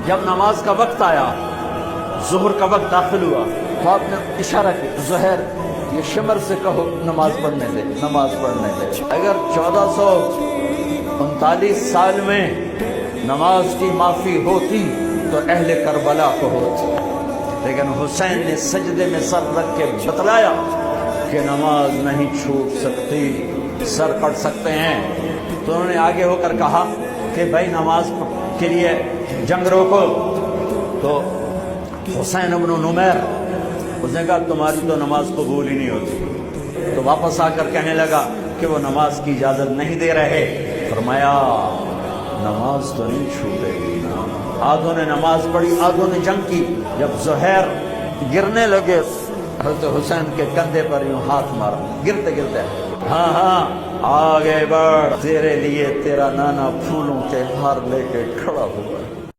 جب نماز کا وقت آیا، ظہر کا وقت داخل ہوا، تو آپ نے اشارہ کیا زہر یہ شمر سے کہو نماز پڑھنے دے، نماز پڑھنے دے۔ اگر 1439 سال میں نماز کی معافی ہوتی تو اہل کربلا کو ہوتی، لیکن حسین نے سجدے میں سر رکھ کے بتلایا کہ نماز نہیں چھوٹ سکتی، سر کٹ سکتے ہیں۔ تو انہوں نے آگے ہو کر کہا کہ بھائی نماز کے لیے جنگ روکو، تو حسین ابن نمیر اس نے کہا تمہاری تو نماز قبول ہی نہیں ہوتی، تو واپس آ کر کہنے لگا کہ وہ نماز کی اجازت نہیں دے رہے۔ فرمایا نماز تو نہیں چھوٹے گی نا۔ آدھوں نے نماز پڑھی، آدھوں نے جنگ کی۔ جب زہیر گرنے لگے، حضرت حسین کے کندھے پر یوں ہاتھ مارا، گرتے گرتے ہاں ہاں آگے بڑھ، تیرے لیے تیرا نانا پھولوں کے ہار لے کے کھڑا ہوا۔